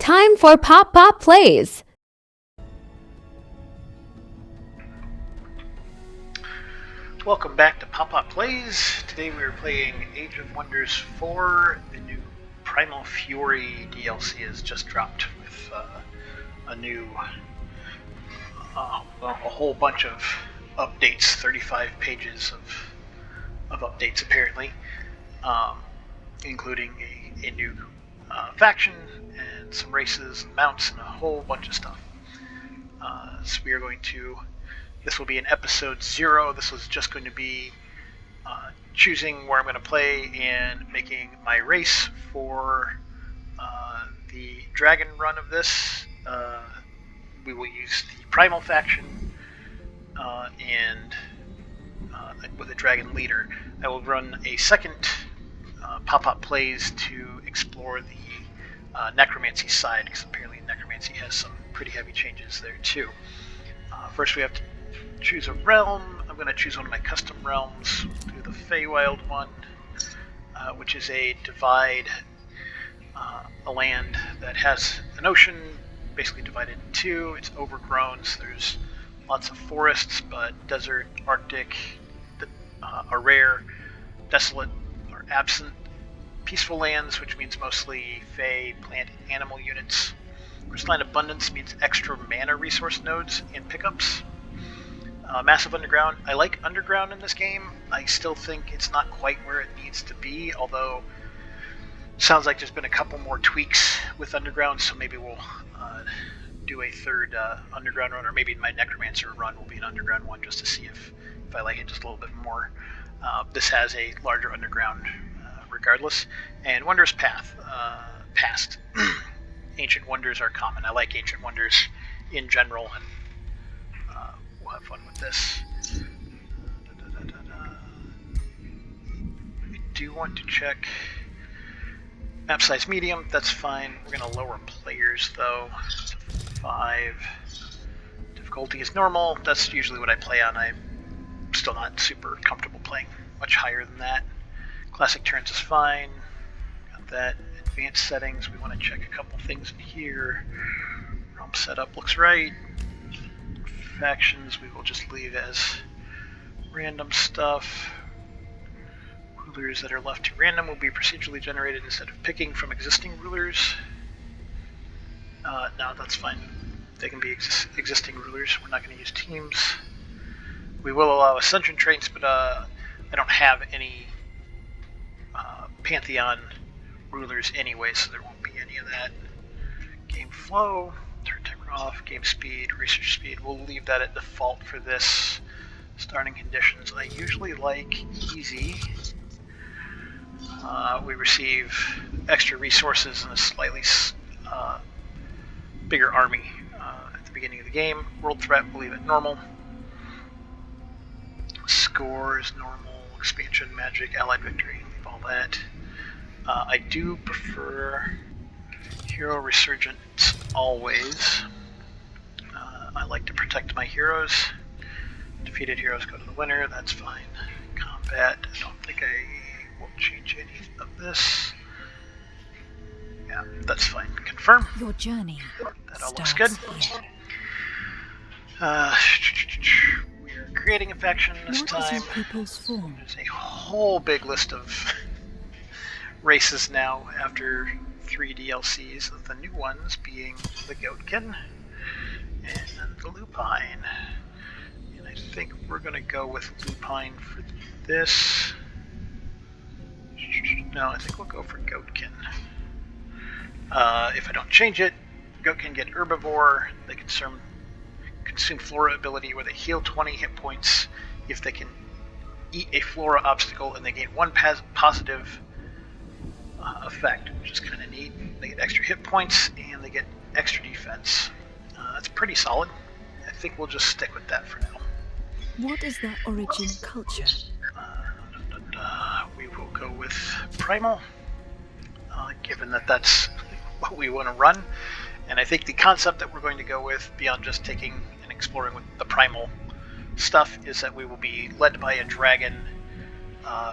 Time for Pop Pop Plays. Welcome back to Pop Pop Plays. Today we are playing Age of Wonders 4. The new Primal Fury DLC has just dropped with a new, a whole bunch of updates, 35 pages of updates apparently, including a new faction and some races and mounts and a whole bunch of stuff. So we are going to, this will be an episode 0. This was just going to be choosing where I'm going to play and making my race for the dragon run of this. We will use the Primal faction and with a dragon leader. I will run a second Pop-Up Plays to explore the necromancy side, because apparently necromancy has some pretty heavy changes there too. First we have to choose a realm. I'm going to choose one of my custom realms. We'll do the Feywild one, which is a divide, a land that has an ocean basically divided in two. It's overgrown, so there's lots of forests, but desert, Arctic are rare, desolate or absent. Peaceful lands, which means mostly Fey, plant, and animal units. Crystalline abundance means extra mana resource nodes and pickups. Massive underground. I like underground in this game. I still think it's not quite where it needs to be, although it sounds like there's been a couple more tweaks with underground, so maybe we'll do a third underground run, or maybe my necromancer run will be an underground one, just to see if I like it just a little bit more. This has a larger underground regardless. And Wondrous Past. Ancient Wonders are common. I like Ancient Wonders in general, and we'll have fun with this. We do want to check map size medium. That's fine. We're going to lower players though to 5. Difficulty is normal. That's usually what I play on. I'm still not super comfortable playing much higher than that. Classic turns is fine. Got that. Advanced settings. We want to check a couple things in here. Realm setup looks right. Factions we will just leave as random stuff. Rulers that are left to random will be procedurally generated instead of picking from existing rulers. No, that's fine. They can be existing rulers. We're not going to use teams. We will allow ascension traits, but I don't have any Pantheon rulers anyway, so there won't be any of that. Game flow, turn timer off, game speed, research speed, we'll leave that at default for this. Starting conditions, I usually like easy. We receive extra resources and a slightly bigger army at the beginning of the game. World threat, we'll leave it normal. Score is normal. Expansion, magic, allied victory, leave all that. I do prefer hero resurgence always. I like to protect my heroes. Defeated heroes go to the winner, that's fine. Combat, I don't think I will change any of this. Yeah, that's fine. Confirm. Your journey. That all looks good. We're creating a faction this time. People's form? There's a whole big list of races now after 3 DLCs, with the new ones being the Goatkin and the Lupine. And I think we're going to go with Lupine for this. No, I think we'll go for Goatkin. If I don't change it, Goatkin get Herbivore. They consume Flora ability where they heal 20 hit points if they can eat a Flora obstacle, and they gain 1 positive effect, which is kind of neat. They get extra hit points and they get extra defense. That's pretty solid. I think we'll just stick with that for now. What is their origin culture? We will go with Primal, given that that's what we want to run. And I think the concept that we're going to go with, beyond just taking and exploring with the Primal stuff, is that we will be led by a dragon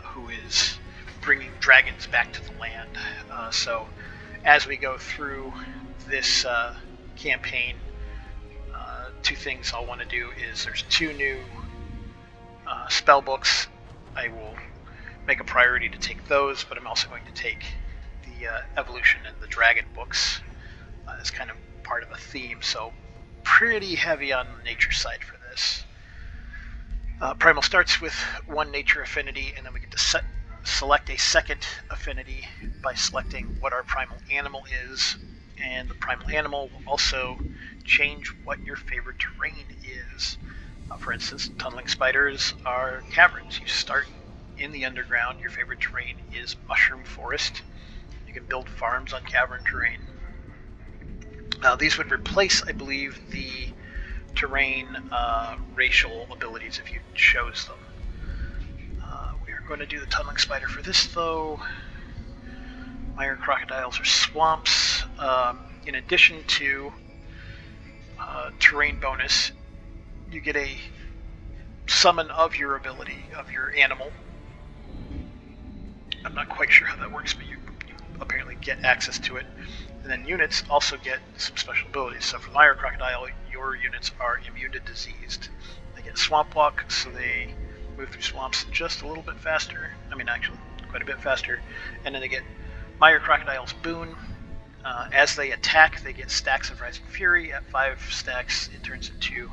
who is bringing dragons back to the land. So as we go through this campaign, two things I'll want to do is there's 2 new spell books. I will make a priority to take those, but I'm also going to take the evolution and the dragon books as kind of part of a theme, so pretty heavy on the nature side for this. Primal starts with 1 nature affinity, and then we get to select a second affinity by selecting what our primal animal is, and the primal animal will also change what your favorite terrain is. For instance, tunneling spiders are caverns. You start in the underground. Your favorite terrain is mushroom forest. You can build farms on cavern terrain. These would replace, I believe, the terrain racial abilities if you chose them. We are going to do the tunneling spider for this, though. Mire crocodiles are swamps. In addition to terrain bonus, you get a summon of your ability, of your animal. I'm not quite sure how that works, but you apparently get access to it. And then units also get some special abilities. So for Mire Crocodile, your units are immune to diseased. They get Swamp Walk, so they move through swamps just a little bit faster. I mean, actually, quite a bit faster. And then they get Mire Crocodile's Boon. As they attack, they get stacks of Rising Fury. At 5 stacks, it turns into,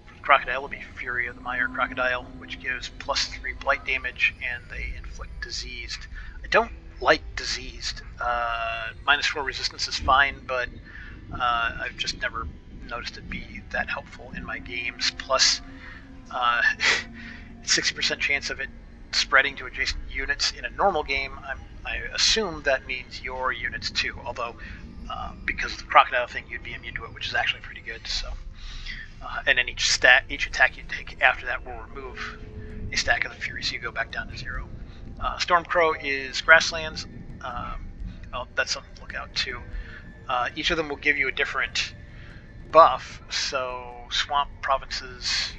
for the Crocodile, it'll be Fury of the Mire Crocodile, which gives +3 blight damage, and they inflict diseased. I don't like diseased. -4 resistance is fine, but I've just never noticed it be that helpful in my games. Plus, 60% chance of it spreading to adjacent units in a normal game. I assume that means your units too, although because of the crocodile thing, you'd be immune to it, which is actually pretty good. So, and then each attack you take after that will remove a stack of the fury, so you go back down to 0. Stormcrow is grasslands. Well, that's something to look out too. Each of them will give you a different buff. So swamp provinces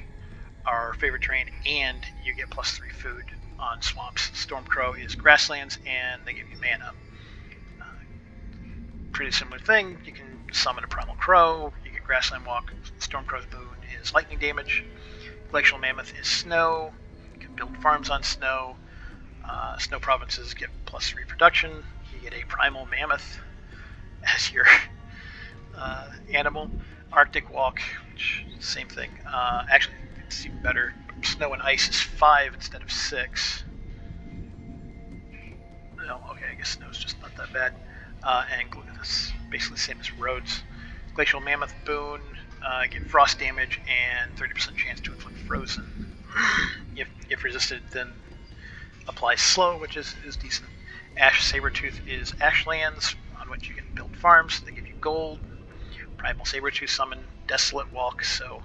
are favorite terrain, and you get +3 food on swamps. Stormcrow is grasslands, and they give you mana. Pretty similar thing. You can summon a primal crow. You get grassland walk. Stormcrow's boon is lightning damage. Glacial mammoth is snow. You can build farms on snow. Snow provinces get +3 production. You get a primal mammoth as your animal. Arctic walk, which same thing. Actually, it's even better. Snow and ice is 5 instead of 6. No, okay, I guess snow's just not that bad. And it's basically the same as roads. Glacial mammoth boon, get frost damage and 30% chance to inflict frozen. If resisted, then apply slow, which is decent. Ash Sabertooth is ashlands, on which you can build farms. They give you gold. Primal Sabertooth summon Desolate Walk, so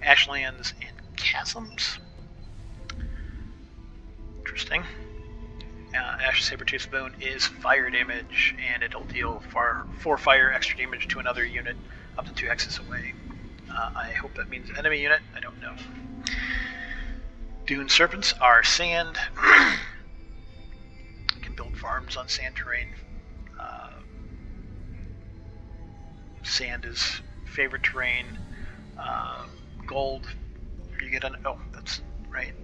ashlands and chasms. Interesting. Ash Sabertooth's boon is fire damage, and it'll deal 4 fire extra damage to another unit up to 2 hexes away. I hope that means enemy unit. I don't know. Dune Serpents are sand. You can build farms on sand terrain. Sand is favorite terrain. Gold, you get an... Oh, that's right.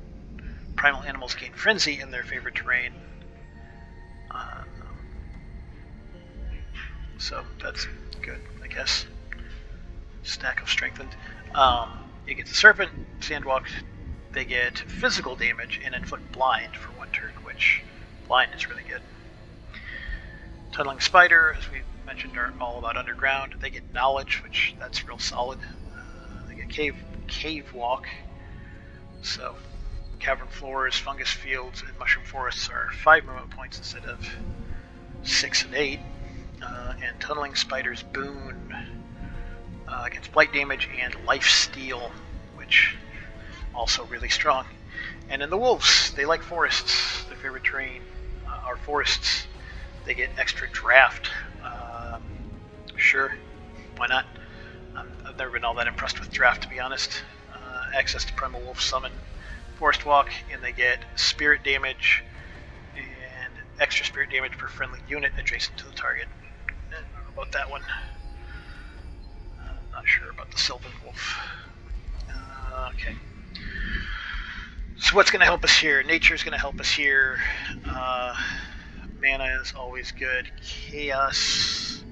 Primal animals gain frenzy in their favorite terrain. So that's good, I guess. Stack of strengthened. You get the serpent, sandwalk. They get physical damage and inflict blind for 1 turn, which blind is really good. Tunneling spider, as we mentioned, are all about underground. They get knowledge, which that's real solid. They get cave walk. So cavern floors, fungus fields, and mushroom forests are 5 movement points instead of 6 and 8. And tunneling spider's boon gets blight damage and life steal, which also really strong. And then the wolves, they like forests. Their favorite terrain are forests. They get extra draft. Sure, why not? I've never been all that impressed with draft, to be honest. Access to Primal Wolf Summon, Forest Walk, and they get spirit damage and extra spirit damage per friendly unit adjacent to the target. I don't know about that one. Not sure about the Sylvan Wolf. Okay. So what's going to help us here? Nature's going to help us here. Mana is always good. Chaos,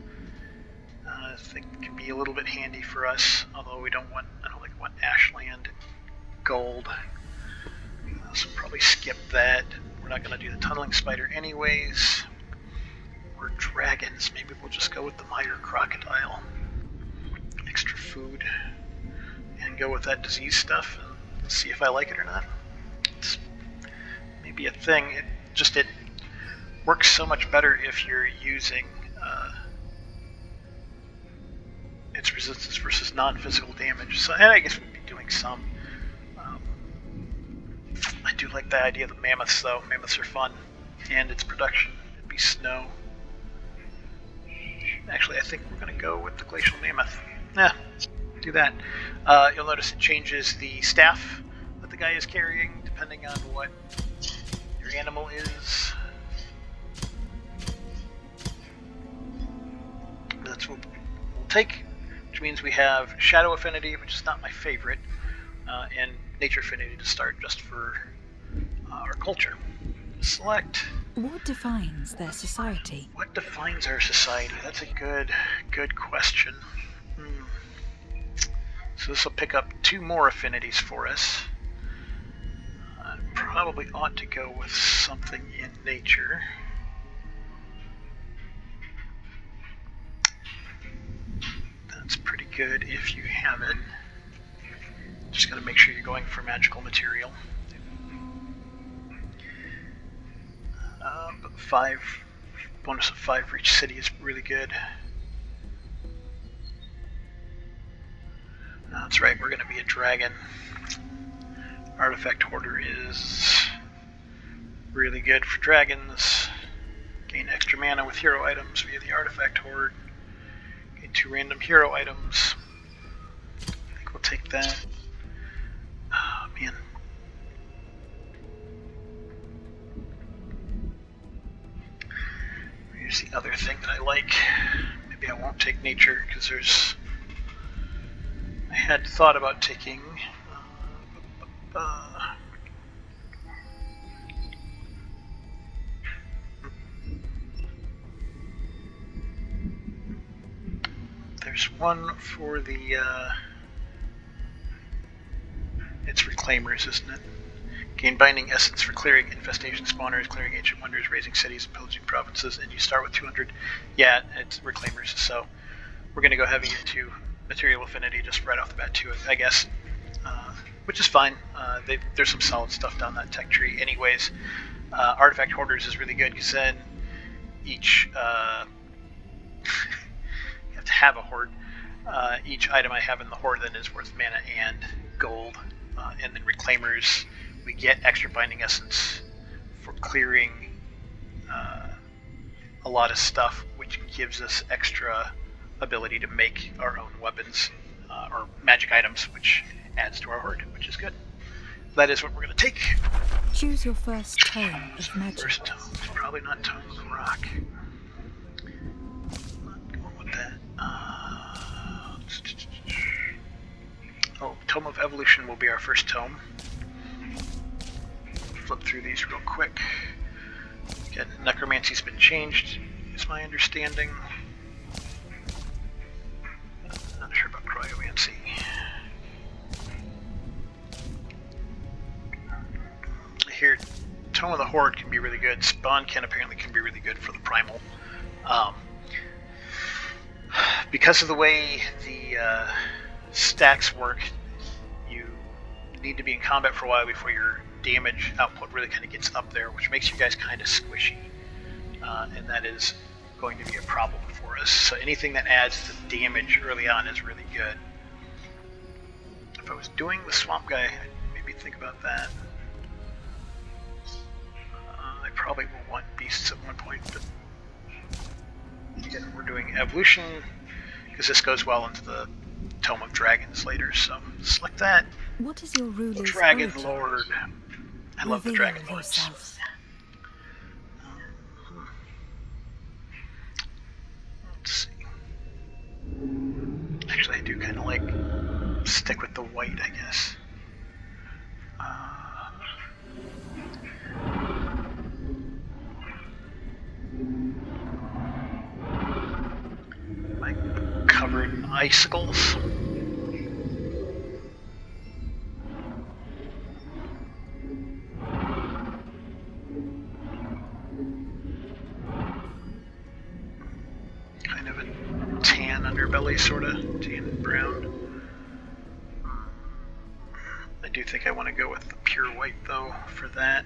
I think, can be a little bit handy for us. Although I don't want Ashland gold. So probably skip that. We're not going to do the tunneling spider anyways. Or dragons. Maybe we'll just go with the mire crocodile. Extra food. And go with that disease stuff and see if I like it or not. It's maybe a thing. It works so much better if you're using its resistance versus non-physical damage. So, and I guess we'd be doing some. I do like the idea of the mammoths, though. Mammoths are fun, and its production. It'd be snow. Actually, I think we're going to go with the glacial mammoth. Yeah, do that. You'll notice it changes the staff that the guy is carrying depending on what your animal is. That's what we'll take, which means we have Shadow Affinity, which is not my favorite, and Nature Affinity to start just for our culture. Select. What defines their society? What defines our society? That's a good question. So this will pick up 2 more affinities for us. I probably ought to go with something in nature. That's pretty good if you have it. Just gotta make sure you're going for magical material. But 5, bonus of 5 for each city is really good. That's right, we're gonna be a dragon. Artifact Hoarder is really good for dragons. Gain extra mana with hero items via the Artifact Hoard. Gain 2 random hero items. I think we'll take that. Oh, man. Here's the other thing that I like. Maybe I won't take nature because I had thought about taking. There's one for the. It's Reclaimers, isn't it? Gain Binding Essence for clearing infestation spawners, clearing ancient wonders, raising cities, and pillaging provinces, and you start with 200. Yeah, it's Reclaimers, so we're going to go heavy into Material Affinity just right off the bat too, I guess, which is fine. There's some solid stuff down that tech tree anyways. Artifact Hoarders is really good because then each, you have to have a hoard. Each item I have in the hoard then is worth mana and gold, and then Reclaimers, we get extra Binding Essence for clearing a lot of stuff, which gives us extra ability to make our own weapons or magic items, which adds to our hoard, which is good. That is what we're going to take. Choose your first tome of magic. First tome. It's probably not Tome of the Rock. Not going with that. Tome of Evolution will be our first tome. Flip through these real quick. Again, Necromancy's been changed, is my understanding. Not sure about Cryomancy. Here, Tome of the Horde can be really good. Spawn apparently can be really good for the Primal. Because of the way the stacks work, you need to be in combat for a while before your damage output really kind of gets up there, which makes you guys kind of squishy, and that is going to be a problem for us. So anything that adds to damage early on is really good. If I was doing the Swamp Guy, I'd maybe think about that. I probably will want Beasts at one point, but again, we're doing Evolution, because this goes well into the Tome of Dragons later, so select that. What is your ruler's Dragon origin? Lord. I love the Reveal Dragon Lords. yourself. Let's see. I Actually, I do kind of like stick with the white, I guess. Like covered in icicles. Kind of a tan underbelly, sort of tan and brown. I do think I want to go with the pure white though for that.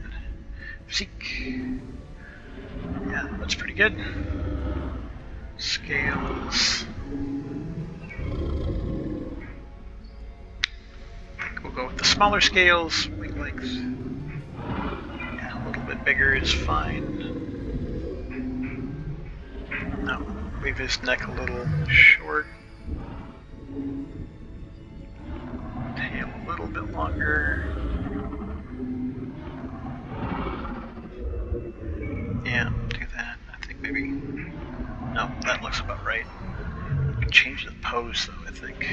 Physique. Yeah, that's pretty good. Scales. We'll go with the smaller scales. Wing length. Yeah, a little bit bigger is fine. No, leave his neck a little short. Tail a little bit longer. Yeah, do that. I think maybe. No, that looks about right. We can change the pose though, I think.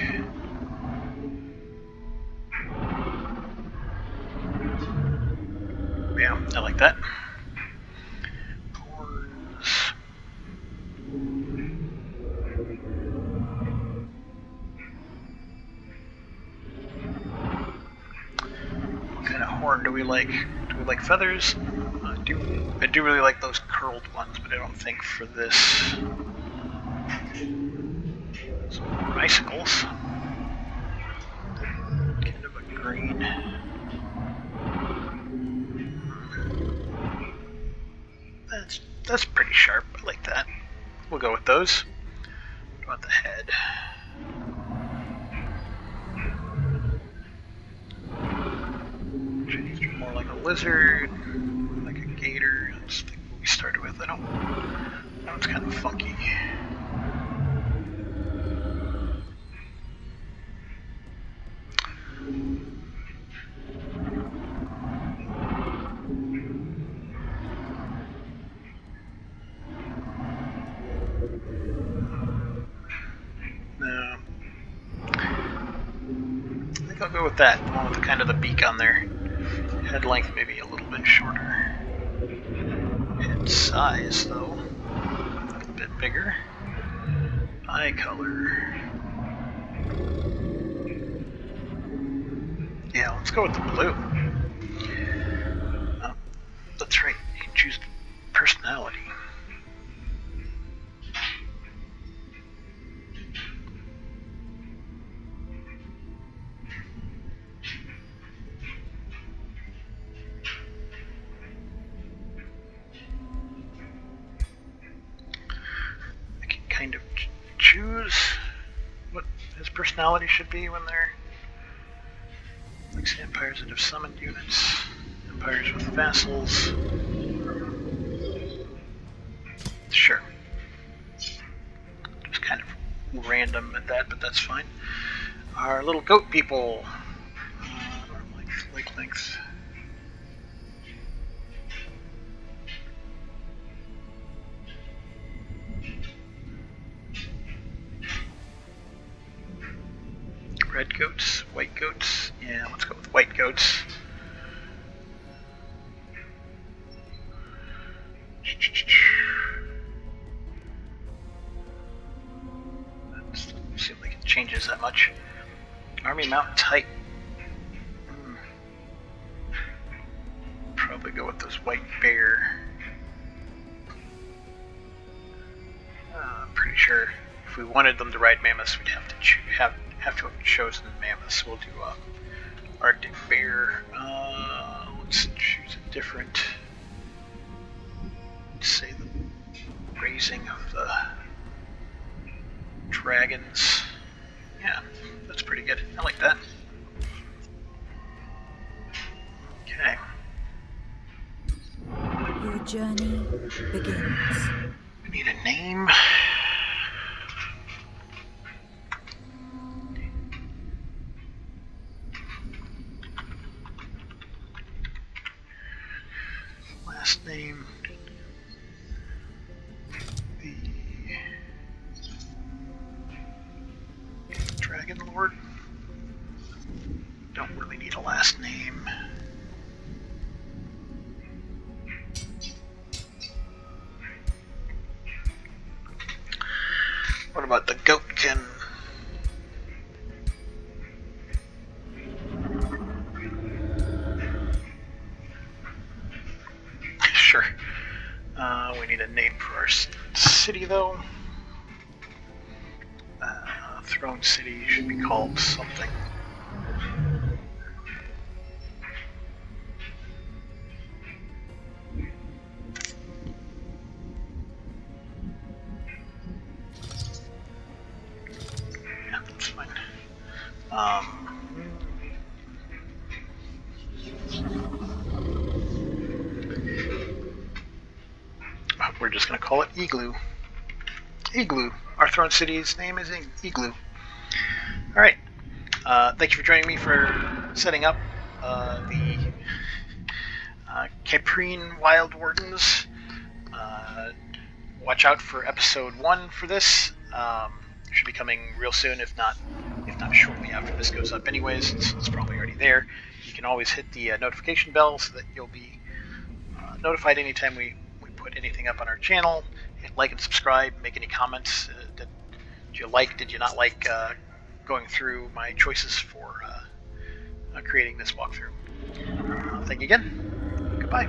Yeah, I like that. Horns. What kind of horn do we like? Do we like feathers? I do really like those curled ones, but I don't think for this. Some more icicles. Kind of a green. That's pretty sharp. I like that. We'll go with those. What about the head? Changed it more like a lizard, like a gator. That's the thing we started with. I don't. That one's kind of funky. No. I think I'll go with that. The one with the kind of the beak on there. Head length maybe a little bit shorter. Head size though, a little bit bigger. Eye color. Yeah, let's go with the blue. Oh, that's right. You can choose personality. Kind of choose what his personality should be when they're like vampires that have summoned units, vampires with vassals. Sure. Just kind of random at that, but that's fine. Our little goat people. Leg length. Red goats, white goats. Yeah, let's go with white goats. That doesn't seem like it changes that much. Army mount type. Probably go with this white bear. I'm pretty sure if we wanted them to ride mammoths, we'd have to have to have chosen mammoths. So we'll do Arctic bear. Let's choose a different. Let's say the raising of the dragons. Yeah, that's pretty good. I like that. Okay. Your journey begins. We need a name. Last name. Dragon Lord. Don't really need a last name. What about the Goatkin? Sure. We need a name for our city, though. Throne City should be called something. Yeah, that's fine. We're just going to call it Igloo. Igloo. Our Throne City's name is Igloo. Alright. Thank you for joining me for setting up the Caprine Wild Wardens. Watch out for episode 1 for this. Should be coming real soon, if not shortly after this goes up anyways. It's probably already there. You can always hit the notification bell so that you'll be notified anytime we put anything up on our channel. Hit like and subscribe. Make any comments. Did you not like going through my choices for creating this walkthrough? Thank you again. Goodbye.